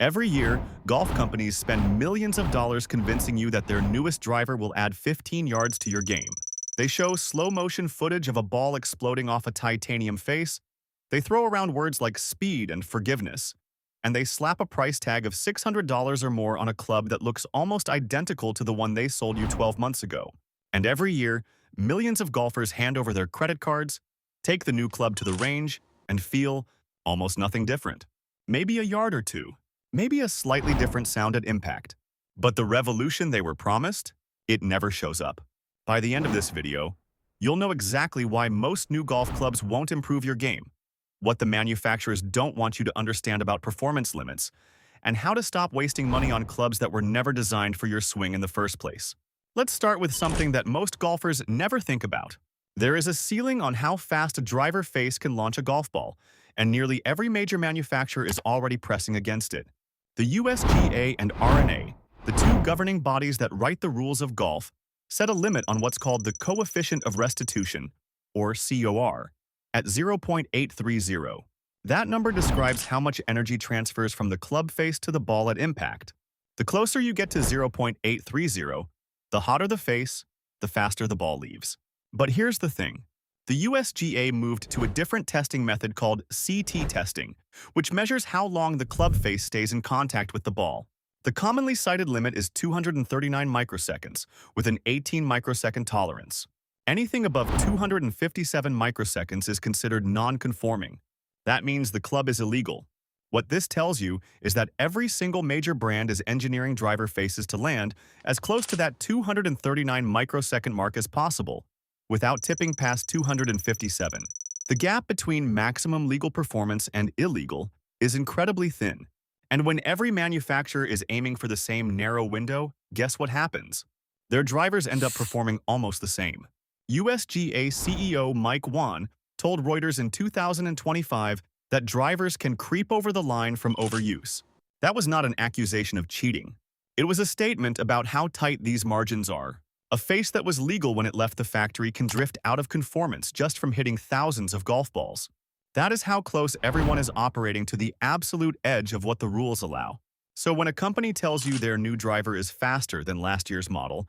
Every year, golf companies spend millions of dollars convincing you that their newest driver will add 15 yards to your game. They show slow-motion footage of a ball exploding off a titanium face. They throw around words like speed and forgiveness. And they slap a price tag of $600 or more on a club that looks almost identical to the one they sold you 12 months ago. And every year, millions of golfers hand over their credit cards, take the new club to the range, and feel almost nothing different. Maybe a yard or two. Maybe a slightly different sound at impact. But the revolution they were promised, it never shows up. By the end of this video, you'll know exactly why most new golf clubs won't improve your game, what the manufacturers don't want you to understand about performance limits, and how to stop wasting money on clubs that were never designed for your swing in the first place. Let's start with something that most golfers never think about. There is a ceiling on how fast a driver face can launch a golf ball, and nearly every major manufacturer is already pressing against it. The USGA and R&A, the two governing bodies that write the rules of golf, set a limit on what's called the coefficient of restitution, or COR, at 0.830. That number describes how much energy transfers from the club face to the ball at impact. The closer you get to 0.830, the hotter the face, the faster the ball leaves. But here's the thing. The USGA moved to a different testing method called CT testing, which measures how long the club face stays in contact with the ball. The commonly cited limit is 239 microseconds, with an 18 microsecond tolerance. Anything above 257 microseconds is considered non-conforming. That means the club is illegal. What this tells you is that every single major brand is engineering driver faces to land as close to that 239 microsecond mark as possible, without tipping past 257. The gap between maximum legal performance and illegal is incredibly thin. And when every manufacturer is aiming for the same narrow window, guess what happens? Their drivers end up performing almost the same. USGA CEO Mike Whan told Reuters in 2025 that drivers can creep over the line from overuse. That was not an accusation of cheating. It was a statement about how tight these margins are. A face that was legal when it left the factory can drift out of conformance just from hitting thousands of golf balls. That is how close everyone is operating to the absolute edge of what the rules allow. So when a company tells you their new driver is faster than last year's model,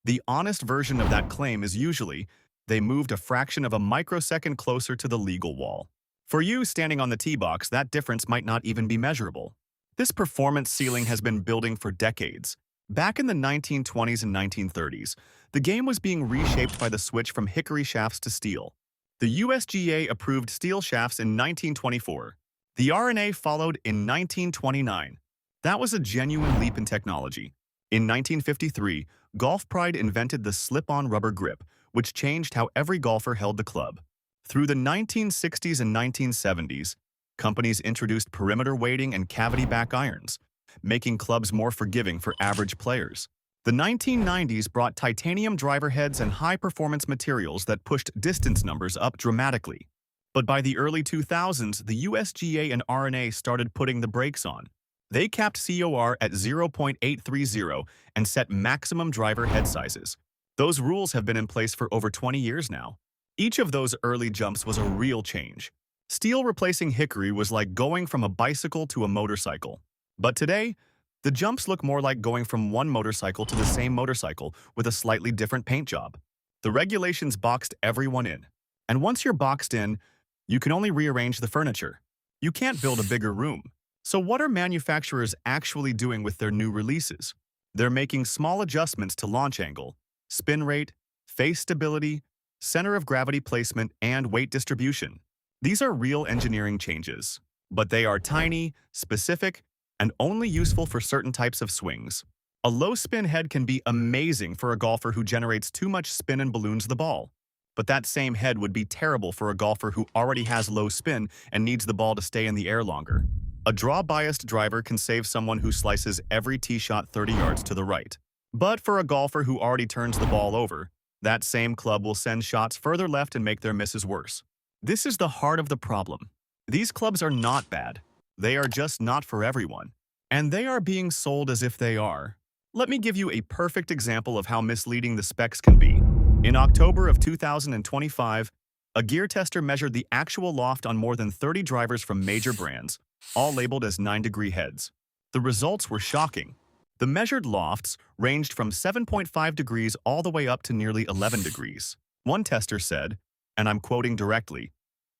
the honest version of that claim is usually they moved a fraction of a microsecond closer to the legal wall. For you standing on the tee box, that difference might not even be measurable. This performance ceiling has been building for decades. Back in the 1920s and 1930s, the game was being reshaped by the switch from hickory shafts to steel. The USGA approved steel shafts in 1924. The R&A followed in 1929. That was a genuine leap in technology. In 1953, Golf Pride invented the slip-on rubber grip, which changed how every golfer held the club. Through the 1960s and 1970s, companies introduced perimeter weighting and cavity back irons, making clubs more forgiving for average players. The 1990s brought titanium driver heads and high-performance materials that pushed distance numbers up dramatically. But by the early 2000s, the USGA and R&A started putting the brakes on. They capped COR at 0.830 and set maximum driver head sizes. Those rules have been in place for over 20 years now. Each of those early jumps was a real change. Steel replacing hickory was like going from a bicycle to a motorcycle. But today, the jumps look more like going from one motorcycle to the same motorcycle with a slightly different paint job. The regulations boxed everyone in. And once you're boxed in, you can only rearrange the furniture. You can't build a bigger room. So what are manufacturers actually doing with their new releases? They're making small adjustments to launch angle, spin rate, face stability, center of gravity placement, and weight distribution. These are real engineering changes, but they are tiny, specific, and only useful for certain types of swings. A low spin head can be amazing for a golfer who generates too much spin and balloons the ball. But that same head would be terrible for a golfer who already has low spin and needs the ball to stay in the air longer. A draw-biased driver can save someone who slices every tee shot 30 yards to the right. But for a golfer who already turns the ball over, that same club will send shots further left and make their misses worse. This is the heart of the problem. These clubs are not bad. They are just not for everyone. And they are being sold as if they are. Let me give you a perfect example of how misleading the specs can be. In October of 2025, a gear tester measured the actual loft on more than 30 drivers from major brands, all labeled as 9-degree heads. The results were shocking. The measured lofts ranged from 7.5 degrees all the way up to nearly 11 degrees. One tester said, and I'm quoting directly,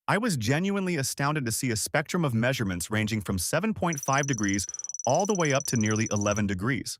"I was genuinely astounded to see a spectrum of measurements ranging from 7.5 degrees all the way up to nearly 11 degrees.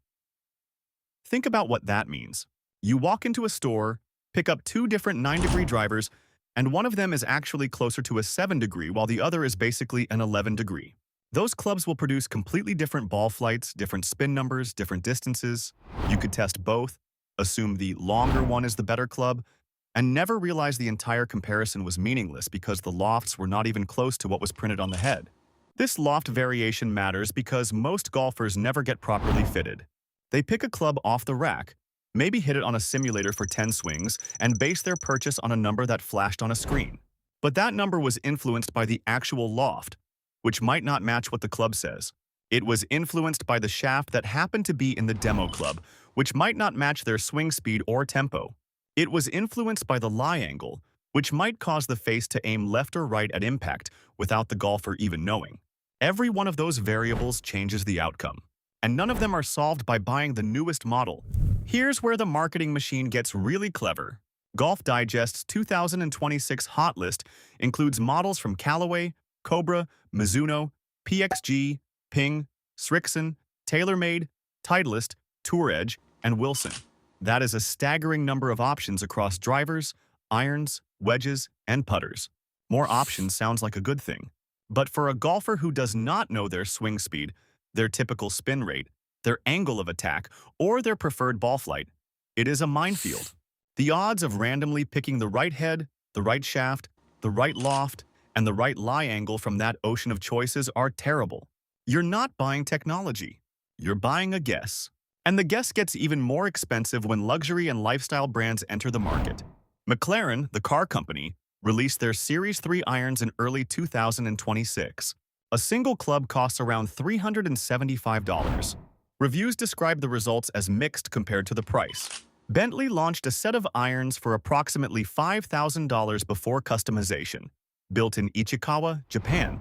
Think about what that means. You walk into a store, pick up two different 9-degree drivers, and one of them is actually closer to a 7-degree while the other is basically an 11-degree. Those clubs will produce completely different ball flights, different spin numbers, different distances. You could test both, assume the longer one is the better club, and never realize the entire comparison was meaningless because the lofts were not even close to what was printed on the head. This loft variation matters because most golfers never get properly fitted. They pick a club off the rack, maybe hit it on a simulator for 10 swings, and base their purchase on a number that flashed on a screen. But that number was influenced by the actual loft, which might not match what the club says. It was influenced by the shaft that happened to be in the demo club, which might not match their swing speed or tempo. It was influenced by the lie angle, which might cause the face to aim left or right at impact without the golfer even knowing. Every one of those variables changes the outcome, and none of them are solved by buying the newest model. Here's where the marketing machine gets really clever. Golf Digest's 2026 Hot List includes models from Callaway, Cobra, Mizuno, PXG, Ping, Srixon, TaylorMade, Titleist, Tour Edge, and Wilson. That is a staggering number of options across drivers, irons, wedges, and putters. More options sounds like a good thing. But for a golfer who does not know their swing speed, their typical spin rate, their angle of attack, or their preferred ball flight, it is a minefield. The odds of randomly picking the right head, the right shaft, the right loft, and the right lie angle from that ocean of choices are terrible. You're not buying technology. You're buying a guess. And the guess gets even more expensive when luxury and lifestyle brands enter the market. McLaren, the car company, released their Series 3 irons in early 2026. A single club costs around $375. Reviews describe the results as mixed compared to the price. Bentley launched a set of irons for approximately $5,000 before customization, built in Ichikawa, Japan,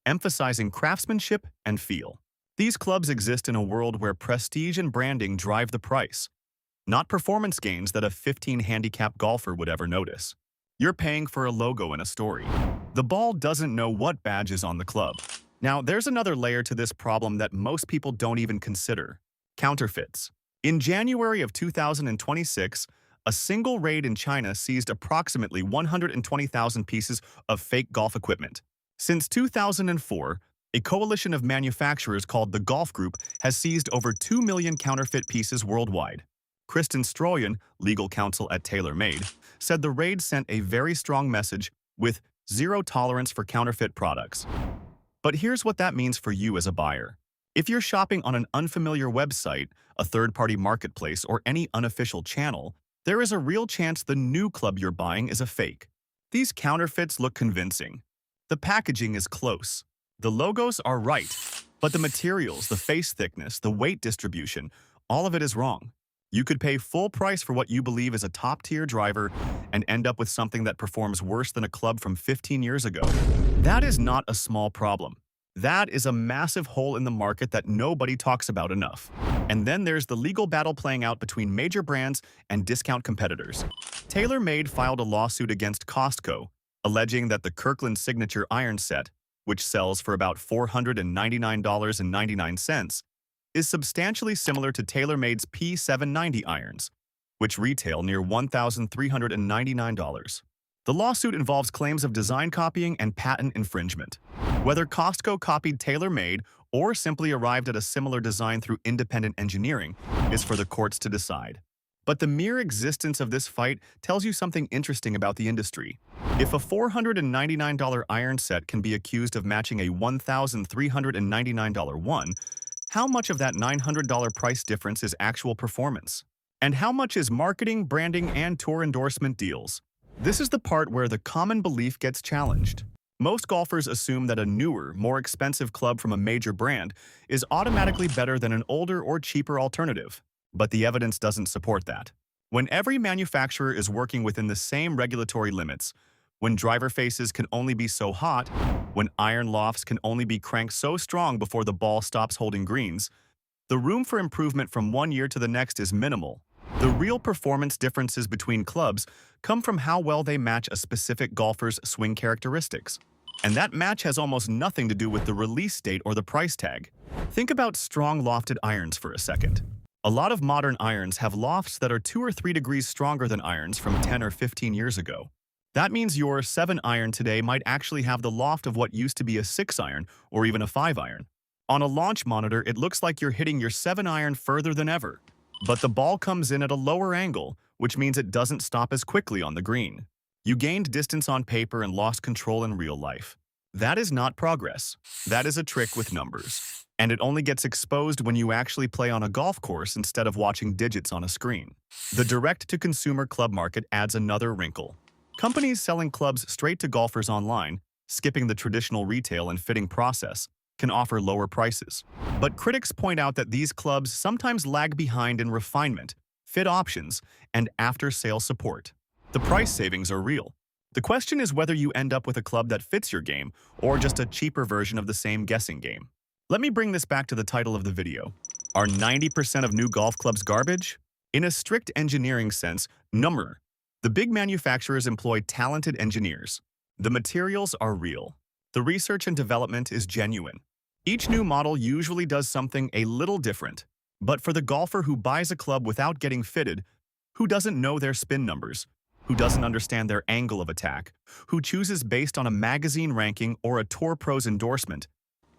emphasizing craftsmanship and feel. These clubs exist in a world where prestige and branding drive the price, not performance gains that a 15-handicap golfer would ever notice. You're paying for a logo and a story. The ball doesn't know what badge is on the club. Now, there's another layer to this problem that most people don't even consider: counterfeits. In January of 2026, a single raid in China seized approximately 120,000 pieces of fake golf equipment. Since 2004, a coalition of manufacturers called the Golf Group has seized over 2 million counterfeit pieces worldwide. Kristen Stroyan, legal counsel at TaylorMade, said the raid sent a very strong message with zero tolerance for counterfeit products. But here's what that means for you as a buyer. If you're shopping on an unfamiliar website, a third-party marketplace, or any unofficial channel, there is a real chance the new club you're buying is a fake. These counterfeits look convincing. The packaging is close. The logos are right, but the materials, the face thickness, the weight distribution, all of it is wrong. You could pay full price for what you believe is a top-tier driver and end up with something that performs worse than a club from 15 years ago. That is not a small problem. That is a massive hole in the market that nobody talks about enough. And then there's the legal battle playing out between major brands and discount competitors. TaylorMade filed a lawsuit against Costco, alleging that the Kirkland Signature iron set, which sells for about $499.99, is substantially similar to TaylorMade's P790 irons, which retail near $1,399. The lawsuit involves claims of design copying and patent infringement. Whether Costco copied TaylorMade or simply arrived at a similar design through independent engineering is for the courts to decide. But the mere existence of this fight tells you something interesting about the industry. If a $499 iron set can be accused of matching a $1,399 one, how much of that $900 price difference is actual performance? And how much is marketing, branding, and tour endorsement deals? This is the part where the common belief gets challenged. Most golfers assume that a newer, more expensive club from a major brand is automatically better than an older or cheaper alternative. But the evidence doesn't support that. When every manufacturer is working within the same regulatory limits, when driver faces can only be so hot, when iron lofts can only be cranked so strong before the ball stops holding greens, the room for improvement from one year to the next is minimal. The real performance differences between clubs come from how well they match a specific golfer's swing characteristics. And that match has almost nothing to do with the release date or the price tag. Think about strong lofted irons for a second. A lot of modern irons have lofts that are 2 or 3 degrees stronger than irons from 10 or 15 years ago. That means your 7 iron today might actually have the loft of what used to be a 6 iron or even a 5 iron. On a launch monitor, it looks like you're hitting your 7 iron further than ever. But the ball comes in at a lower angle, which means it doesn't stop as quickly on the green. You gained distance on paper and lost control in real life. That is not progress. That is a trick with numbers. And it only gets exposed when you actually play on a golf course instead of watching digits on a screen. The direct-to-consumer club market adds another wrinkle. Companies selling clubs straight to golfers online, skipping the traditional retail and fitting process, can offer lower prices. But critics point out that these clubs sometimes lag behind in refinement, fit options, and after-sale support. The price savings are real. The question is whether you end up with a club that fits your game or just a cheaper version of the same guessing game. Let me bring this back to the title of the video. Are 90% of new golf clubs garbage? In a strict engineering sense, no. The big manufacturers employ talented engineers. The materials are real. The research and development is genuine. Each new model usually does something a little different. But for the golfer who buys a club without getting fitted, who doesn't know their spin numbers, who doesn't understand their angle of attack, who chooses based on a magazine ranking or a Tour Pros endorsement,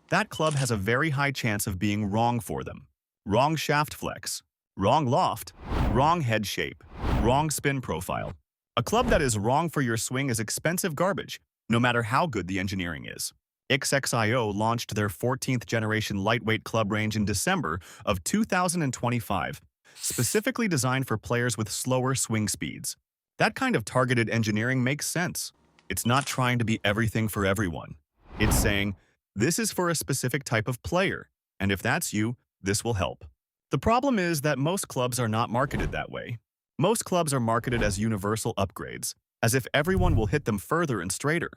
that club has a very high chance of being wrong for them. Wrong shaft flex, wrong loft, wrong head shape, wrong spin profile. A club that is wrong for your swing is expensive garbage, no matter how good the engineering is. XXIO launched their 14th generation lightweight club range in December of 2025, specifically designed for players with slower swing speeds. That kind of targeted engineering makes sense. It's not trying to be everything for everyone. It's saying, this is for a specific type of player, and if that's you, this will help. The problem is that most clubs are not marketed that way. Most clubs are marketed as universal upgrades, as if everyone will hit them further and straighter.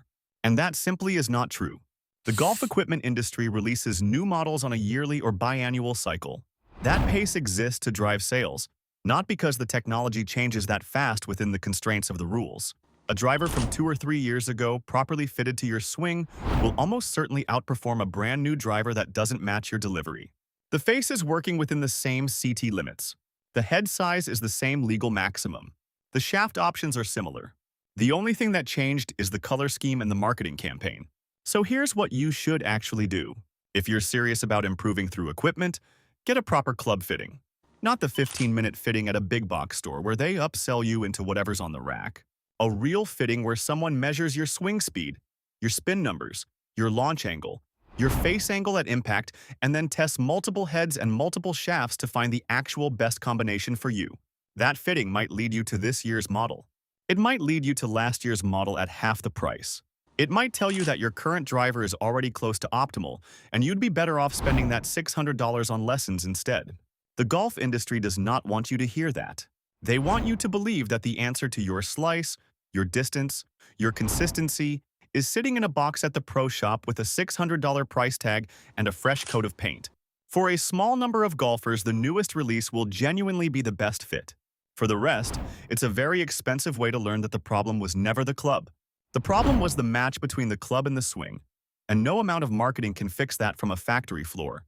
And that simply is not true. The golf equipment industry releases new models on a yearly or biannual cycle. That pace exists to drive sales, not because the technology changes that fast within the constraints of the rules. A driver from 2 or 3 years ago, properly fitted to your swing, will almost certainly outperform a brand new driver that doesn't match your delivery. The face is working within the same CT limits. The head size is the same legal maximum. The shaft options are similar. The only thing that changed is the color scheme and the marketing campaign. So here's what you should actually do. If you're serious about improving through equipment, get a proper club fitting. Not the 15-minute fitting at a big box store where they upsell you into whatever's on the rack. A real fitting where someone measures your swing speed, your spin numbers, your launch angle, your face angle at impact, and then tests multiple heads and multiple shafts to find the actual best combination for you. That fitting might lead you to this year's model. It might lead you to last year's model at half the price. It might tell you that your current driver is already close to optimal, and you'd be better off spending that $600 on lessons instead. The golf industry does not want you to hear that. They want you to believe that the answer to your slice, your distance, your consistency is sitting in a box at the pro shop with a $600 price tag and a fresh coat of paint. For a small number of golfers, the newest release will genuinely be the best fit. For the rest, it's a very expensive way to learn that the problem was never the club. The problem was the match between the club and the swing, and no amount of marketing can fix that from a factory floor.